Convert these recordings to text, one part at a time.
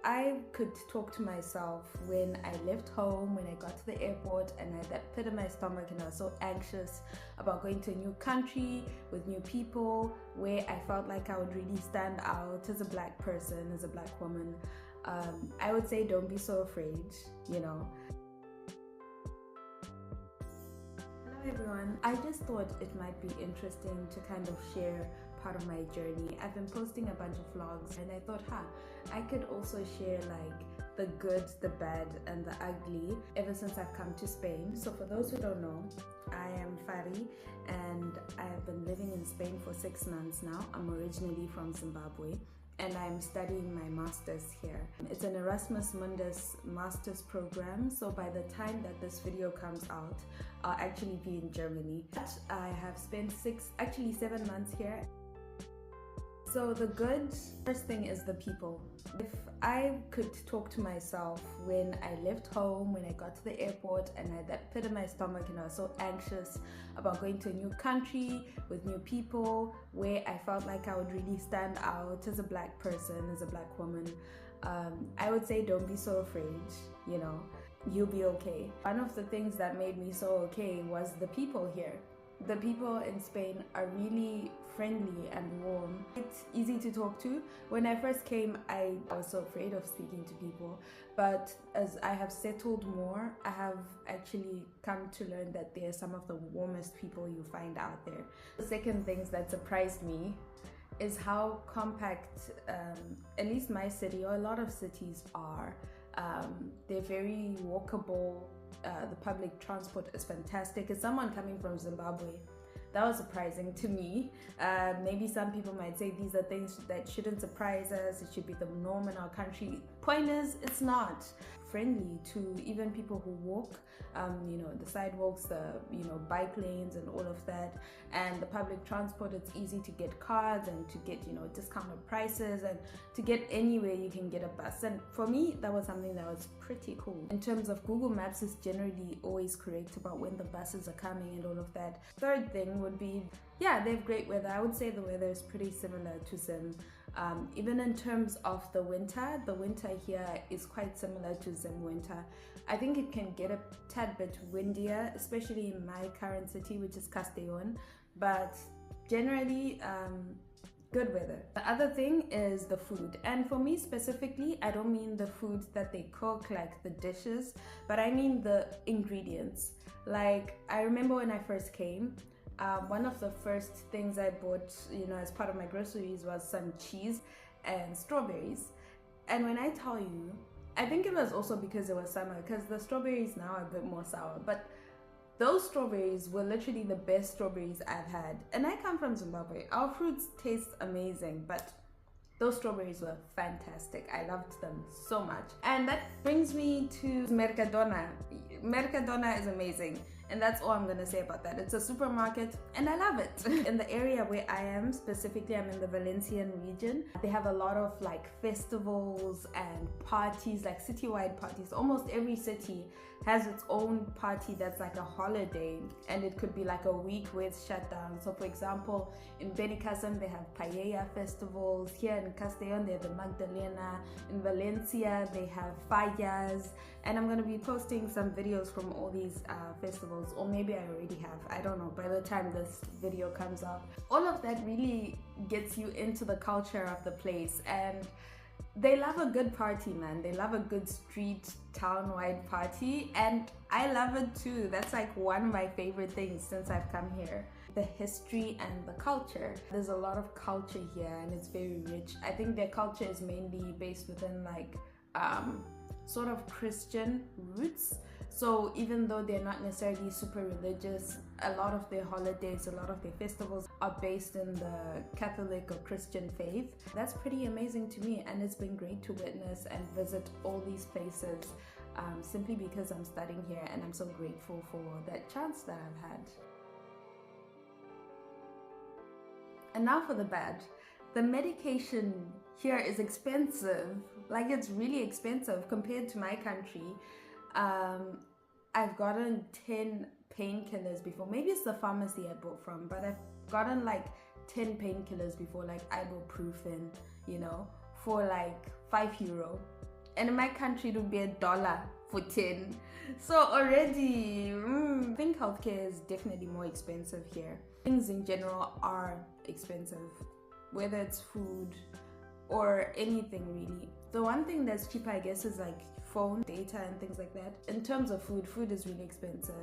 I could talk to myself when I left home, when I got to the airport and I had that pit in my stomach and I was so anxious about going to a new country with new people where I felt like I would really stand out as a black person, as a black woman, I would say don't be so afraid, you know. Hello everyone, I just thought it might be interesting to kind of share part of my journey. I've been posting a bunch of vlogs and I thought, I could also share like the good, the bad and the ugly ever since I've come to Spain. So for those who don't know, I am Fari and I have been living in Spain for 6 months now. I'm originally from Zimbabwe and I'm studying my master's here. It's an Erasmus Mundus master's program, so by the time that this video comes out, I'll actually be in Germany. I have spent 7 months here. So the good, first thing is the people. If I could talk to myself when I left home, when I got to the airport and I had that pit in my stomach and I was so anxious about going to a new country with new people where I felt like I would really stand out as a black person, as a black woman, I would say don't be so afraid, you know, you'll be okay. One of the things that made me so okay was the people here. The people in Spain are really friendly and warm. It's easy to talk to. When I first came, I was so afraid of speaking to people, but as I have settled more, I have actually come to learn that they're some of the warmest people you find out there. The second thing that surprised me is how compact, at least my city or a lot of cities are. They're very walkable. The public transport is fantastic. As someone coming from Zimbabwe, that was surprising to me. Maybe some people might say these are things that shouldn't surprise us, it should be the norm in our country. Point is, it's not. Friendly to even people who walk, you know, the sidewalks, the bike lanes and all of that, and the public transport. It's easy to get cards and to get discounted prices and to get anywhere you can get a bus, and for me that was something that was pretty cool. In terms of Google Maps is generally always correct about when the buses are coming and all of that. Third thing would be, yeah, they have great weather. I would say the weather is pretty similar to Zim. Even in terms of the winter here is quite similar to Zim winter. I think it can get a tad bit windier, especially in my current city, which is Castellón, but generally good weather. The other thing is the food, and for me specifically, I don't mean the food that they cook, like the dishes, but I mean the ingredients. Like, I remember when I first came, one of the first things I bought, as part of my groceries was some cheese and strawberries. And when I tell you, I think it was also because it was summer, because the strawberries now are a bit more sour, but those strawberries were literally the best strawberries I've had. And I come from Zimbabwe. Our fruits taste amazing, but those strawberries were fantastic. I loved them so much. And that brings me to Mercadona. Mercadona is amazing. And that's all I'm gonna say about that. It's a supermarket and I love it. In the area where I am, specifically I'm in the Valencian region, they have a lot of like festivals and parties, like citywide parties. Almost every city has its own party that's like a holiday, and it could be like a week where it's shut down. So for example, in Benicassim they have paella festivals. Here in Castellón they have the Magdalena. In Valencia they have fallas, and I'm going to be posting some videos from all these festivals, or maybe I already have, I don't know, by the time this video comes out. All of that really gets you into the culture of the place, and they love a good party, man. They love a good street, town-wide party, and I love it too. That's like one of my favorite things since I've come here. The history and the culture. There's a lot of culture here and it's very rich. I think their culture is mainly based within like sort of Christian roots. So even though they're not necessarily super religious, a lot of their holidays, a lot of their festivals are based in the Catholic or Christian faith. That's pretty amazing to me, and it's been great to witness and visit all these places simply because I'm studying here, and I'm so grateful for that chance that I've had. And now for the bad. The medication here is expensive. Like, it's really expensive compared to my country. I've gotten 10 painkillers before. Maybe it's the pharmacy I bought from, but I've gotten like 10 painkillers before, like ibuprofen, for like €5. and in my country it would be $1 for 10. So already, I think healthcare is definitely more expensive here. Things in general are expensive, whether it's food or anything really. The one thing that's cheaper, I guess, is like phone data and things like that. In terms of food is really expensive.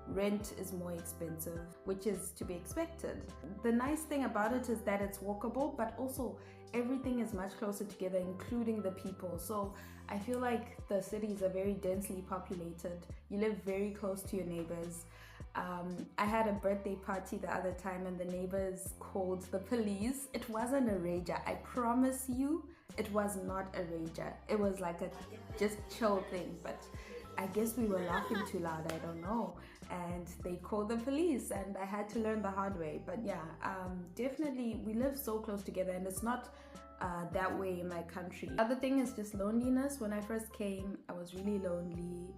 Rent is more expensive, which is to be expected. The nice thing about it is that it's walkable, but also everything is much closer together, including the people. So I feel like the cities are very densely populated. You live very close to your neighbors. I had a birthday party the other time and the neighbors called the police. It wasn't a rager, I promise you, it was not a rager. It was like a just chill thing, but I guess we were laughing too loud, I don't know. And they called the police and I had to learn the hard way. But yeah, definitely we live so close together, and it's not that way in my country. The other thing is just loneliness. When I first came, I was really lonely.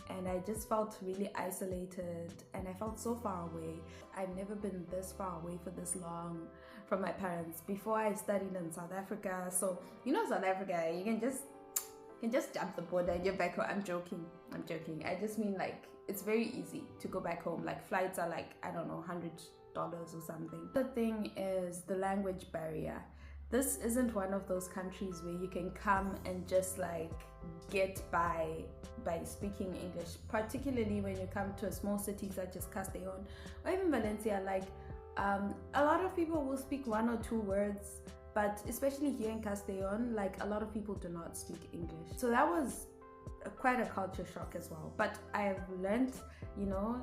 And I just felt really isolated and I felt so far away. I've never been this far away for this long from my parents. Before I studied in South Africa, so you know South Africa, you can just jump the border and you're back home. I'm joking. I just mean like it's very easy to go back home. Like flights are like, I don't know, $100 or something. The thing is the language barrier. This isn't one of those countries where you can come and just like get by speaking English, particularly when you come to a small city such as Castellón or even Valencia. Like a lot of people will speak one or two words, but especially here in Castellón, like a lot of people do not speak English. So that was quite a culture shock as well. But I've learned, you know,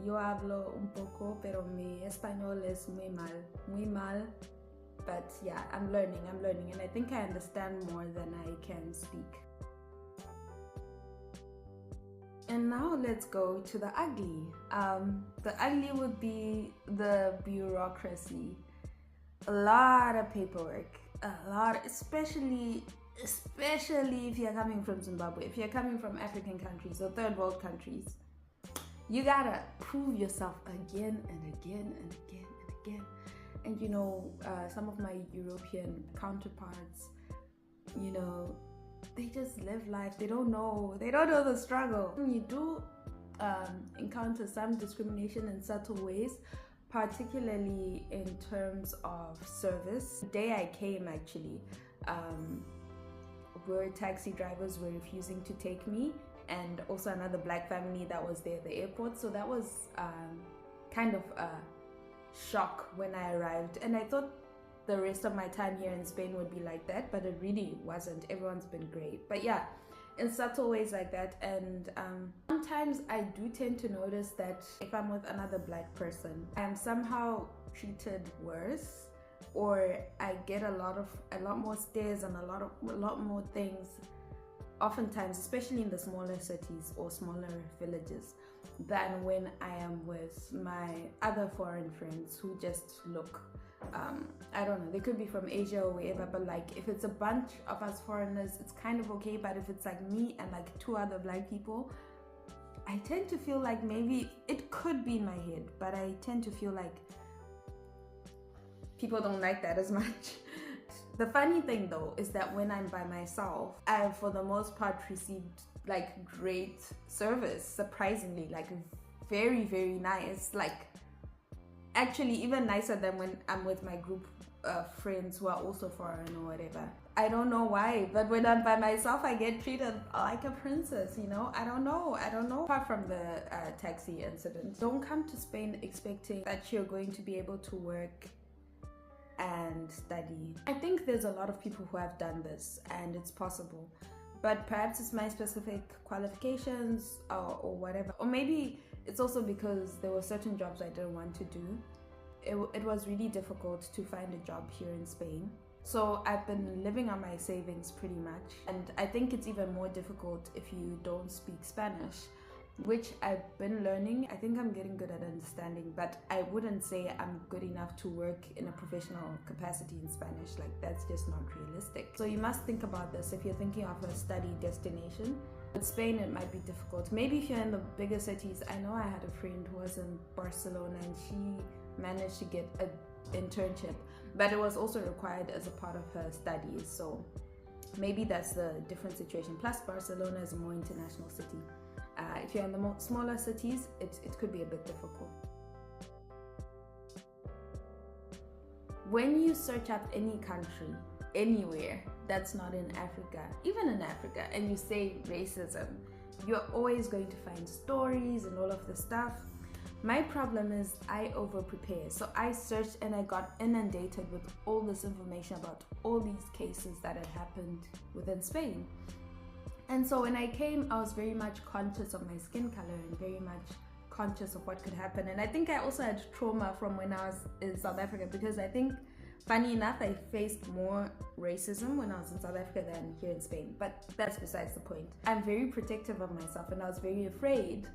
yo hablo un poco, pero mi español es muy mal. But yeah, I'm learning, and I think I understand more than I can speak. And now let's go to the ugly. The ugly would be the bureaucracy. A lot of paperwork, especially if you're coming from Zimbabwe, if you're coming from African countries or third world countries. You gotta prove yourself again and again and again and again. And you know, some of my European counterparts, you know, they just live life. They don't know the struggle. You do encounter some discrimination in subtle ways, particularly in terms of service. The day I came, actually, where taxi drivers were refusing to take me, and also another black family that was there at the airport. So that was kind of a shock when I arrived, and I thought the rest of my time here in Spain would be like that, but it really wasn't. Everyone's been great. But yeah, in subtle ways like that. And sometimes I do tend to notice that if I'm with another black person, I am somehow treated worse, or I get a lot more stares and a lot more things, oftentimes, especially in the smaller cities or smaller villages, than when I am with my other foreign friends who just look, I don't know, they could be from Asia or wherever, but like if it's a bunch of us foreigners, it's kind of okay. But if it's like me and like two other black people, I tend to feel like maybe it could be in my head, but I tend to feel like people don't like that as much. The funny thing though is that when I'm by myself, I for the most part received like great service, surprisingly, like very, very nice, like actually even nicer than when I'm with my group of friends who are also foreign or whatever. I don't know why, but when I'm by myself, I get treated like a princess, you know? I don't know. Apart from the taxi incident, don't come to Spain expecting that you're going to be able to work and study. I think there's a lot of people who have done this and it's possible, but perhaps it's my specific qualifications or whatever. Or maybe it's also because there were certain jobs I didn't want to do. It was really difficult to find a job here in Spain. So I've been living on my savings pretty much. And I think it's even more difficult if you don't speak Spanish, which I've been learning. I think I'm getting good at understanding, but I wouldn't say I'm good enough to work in a professional capacity in Spanish. Like, that's just not realistic. So you must think about this if you're thinking of a study destination. With Spain, it might be difficult. Maybe if you're in the bigger cities. I know I had a friend who was in Barcelona and she managed to get an internship, but it was also required as a part of her studies. So maybe that's the different situation. Plus, Barcelona is a more international city. If you're in the smaller cities, it could be a bit difficult. When you search up any country, anywhere that's not in Africa, even in Africa, and you say racism, you're always going to find stories and all of the stuff. My problem is I over prepare. So I searched and I got inundated with all this information about all these cases that had happened within Spain. And so when I came, I was very much conscious of my skin color and very much conscious of what could happen. And I think I also had trauma from when I was in South Africa, because I think, funny enough, I faced more racism when I was in South Africa than here in Spain. But that's besides the point. I'm very protective of myself and I was very afraid.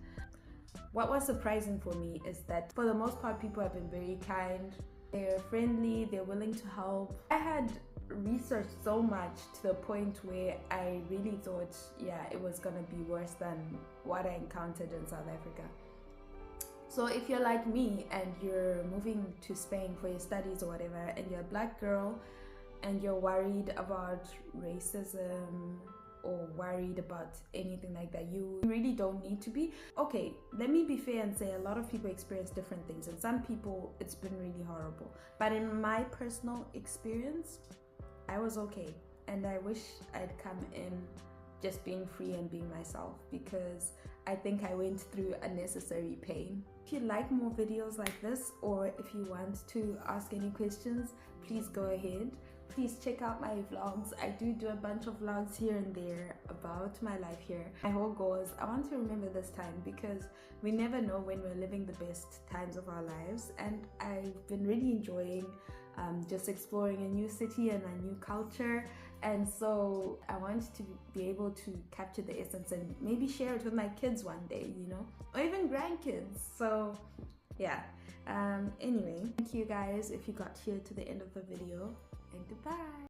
What was surprising for me is that for the most part, people have been very kind. They're friendly, they're willing to help. I had researched so much to the point where I really thought, yeah, it was gonna be worse than what I encountered in South Africa. So if you're like me and you're moving to Spain for your studies or whatever, and you're a black girl and you're worried about racism or worried about anything like that, you really don't need to be. Okay, let me be fair and say a lot of people experience different things, and some people it's been really horrible. But in my personal experience, I was okay, and I wish I'd come in just being free and being myself, because I think I went through unnecessary pain. If you like more videos like this, or if you want to ask any questions, please go ahead. Please check out my vlogs. I do a bunch of vlogs here and there about my life here. My whole goal is I want to remember this time, because we never know when we're living the best times of our lives, and I've been really enjoying just exploring a new city and a new culture. And so I want to be able to capture the essence and maybe share it with my kids one day, you know, or even grandkids. So yeah, anyway, thank you guys if you got here to the end of the video, and goodbye.